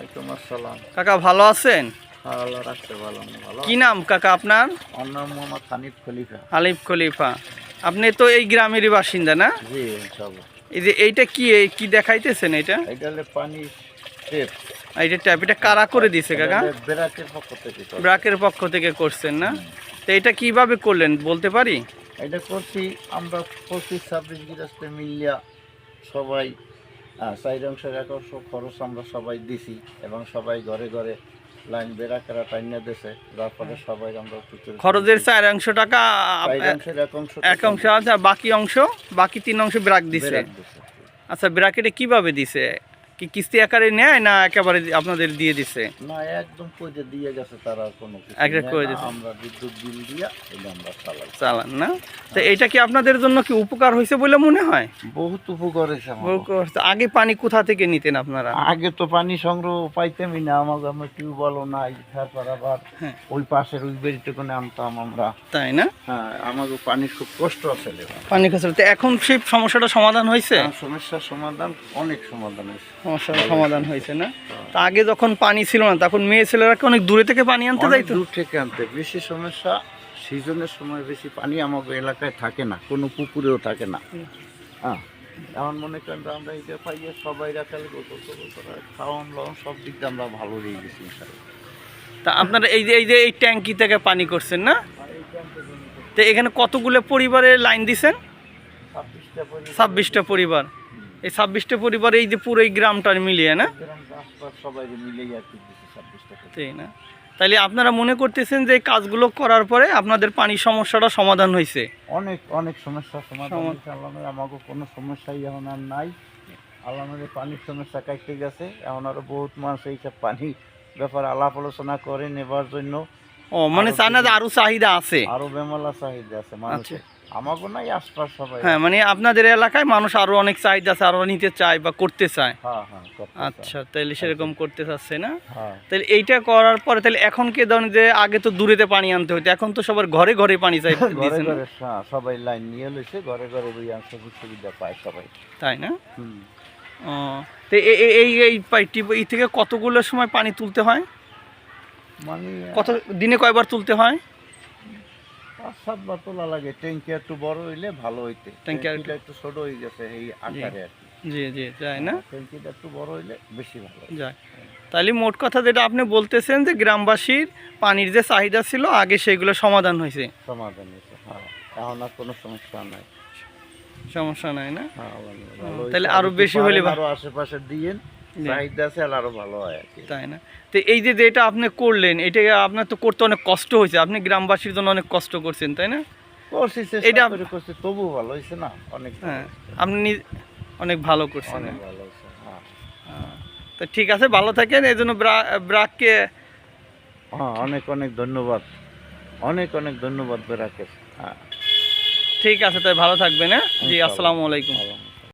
ওয়ালাইকুম আসসালাম। কাকা ভালো আছেন? হ্যাঁ, আল্লাহ রাখছে ভালো। ভালো। কি নাম কাকা আপনার? আমার নাম মোহাম্মদ হানিফ খলিফা। হানিফ খলিফা। আপনি তো এই গ্রামেরই বাসিন্দা না? জি ইনশাআল্লাহ। এই যে এইটা কি দেখাইতেছেন এটা? এটা হলো পানি টেপ। এইটা ট্যাপ, এটা কারা করে দিছে কাকা? ব্রাকের পক্ষ থেকে। ব্রাকের পক্ষ থেকে করছেন না? তো এটা কিভাবে করলেন বলতে পারি? এটা করছি আমরা 25-26 গৃহস্থে মিলিয়া সবাই 4 অংশের 1 অংশ খরচ আমরা সবাই দিছি এবং সবাই ঘরে ঘরে লাইন বেড়াকেরা টাইনা দিয়েছে, যার ফলে সবাই আমরা খরচের 4 টাকা 4 অংশের 1 অংশ 1 অংশ আছে, আর বাকি 3 অংশ ব্রাক দিছে। আচ্ছা, ব্রাকেটে কিভাবে দিছে? কি কিস্তি আকারে নেয় না একেবারে আপনাদের দিয়ে দিছে? না, একদম কইতে দিয়ে গেছে তারা, কোনো কিছু একটা করে দিছে। আমরা বিদ্যুৎ বিল দিয়া এটা আমরা চালান না? তো এটা কি আপনাদের জন্য কি উপকার হয়েছে বলে মনে হয়? বহুত উপকার হয়েছে। আগে পানি কোথা থেকে নিতেন আপনারা? আগে তো পানি সংগ্রহ পাইতামই না, আমাদের আমরা টিউবওয়েলও নাই, তারপর আবার ওই পাশের ওই বেরিতে কোনে আনতাম আমরা, তাই না? হ্যাঁ, আমাদের পানির খুব কষ্ট আছে। পানি খরচ তো এখন সেই সমস্যাটা সমাধান হয়েছে? সমস্যার সমাধান, অনেক সমাধান হয়েছে। সমস্যার সমাধান হয়েছে না? তা আগে যখন পানি ছিল না তখন মেয়ে ছেলেরা অনেক দূরে থেকে পানি আনতে যাইতো? দূর থেকে আনতে। বেশি সমস্যা সিজনের সময় বেশি পানি আমাদের এলাকায় থাকে না, কোনো পুকুরেও থাকে না। হ্যাঁ, এমন মনে করেন আমরা এটা পাইয়ে সবাই রাখালে খাওয়ান লওয়ান সব দিক দিয়ে আমরা ভালো হয়ে গেছি। তা আপনারা এই যে এই ট্যাঙ্কি থেকে পানি করছেন না? তো এখানে কতগুলো পরিবারের লাইন দিছেন? 26টা পরিবার। এই 26টা পরিবার এই যে পুরো এই গ্রামটা মিলিয়ে না? সবাই মিলিয়ে আর কি 26টা। তাই না? তাইলে আপনারা মনে করতেছেন যে এই কাজগুলো করার পরে আপনাদের পানির সমস্যাটা সমাধান হয়েছে? অনেক অনেক সমস্যার সমাধান হয়েছে। আমাকে কোনো সমস্যাই এখন আর নাই। আল্লাহর পানির সমস্যা কাটতে গেছে। এখন আরো বহুত মানুষ এইসব পানি ব্যাপারে আলাপ আলোচনা করে নেবার জন্য। ও মানে চায় না যে আরো চাহিদা আছে? আরো বেমালা চাহিদা আছে মানুষের, আমাকে নাই আশপাশ সবাই। হ্যাঁ, মানে আপনাদের এলাকায় মানুষ আরো অনেক চাহিদা আছে, আরো নিতে চায় বা করতে চায়। হ্যাঁ। আচ্ছা, তাহলে সেরকম করতে চাচ্ছে না? হ্যাঁ। তাহলে এইটা করার পরে তাহলে এখন কি ধরেন যে আগে তো দূরেতে পানি আনতে হতো, এখন তো সবার ঘরে ঘরে পানি চাই ঘরে ঘরে সবাই লাইন নিয়ে লইছে, ঘরে ঘরে সুযোগ সুবিধা পায় সবাই। তাই না? ও, তো এই পাইপটি এই থেকে কতগুলো সময় পানি তুলতে হয়? মানে কত দিনে কয়বার তুলতে হয়? 5-7 বার তোলা লাগে। ট্যাঙ্কি একটু বড় হইলে ভালো হইতে, ট্যাঙ্কিটা একটু ছোট হয়ে গেছে এই আকারে আর কি। জি, তাই না? ট্যাঙ্কিটা একটু বড় হইলে বেশি ভালো যায়। তাহলে মোট কথা যেটা আপনি বলতেছেন যে গ্রামবাসীর পানির যে চাহিদা ছিল আগে সেগুলো সমাধান হয়েছে? সমাধান হয়েছে, হ্যাঁ। এখন আর কোনো সমস্যা নাই। সমস্যা নাই না? হ্যাঁ, তাহলে আরো বেশি হলে আরো আশেপাশে দিয়েন, চাহিদা আছে আরো ভালো হয় আর কি। তাই না? তো এই যে যেটা আপনি করলেন এটা আপনার তো করতে অনেক কষ্ট হয়েছে, আপনি গ্রামবাসীর জন্য অনেক কষ্ট করছেন, তাই না? এটা করছি, তবু ভালো হয়েছে না? অনেক। হ্যাঁ, আপনি অনেক ভালো করছেন। অনেক ভালো হয়েছে। হ্যাঁ, তো ঠিক আছে, ভালো থাকেন। এই জন্য ব্রাককে অনেক অনেক ধন্যবাদ, অনেক অনেক ধন্যবাদ ব্রাকের। হ্যাঁ, ঠিক আছে, তাই ভালো থাকবেন। হ্যাঁ জি, আসসালামু আলাইকুম।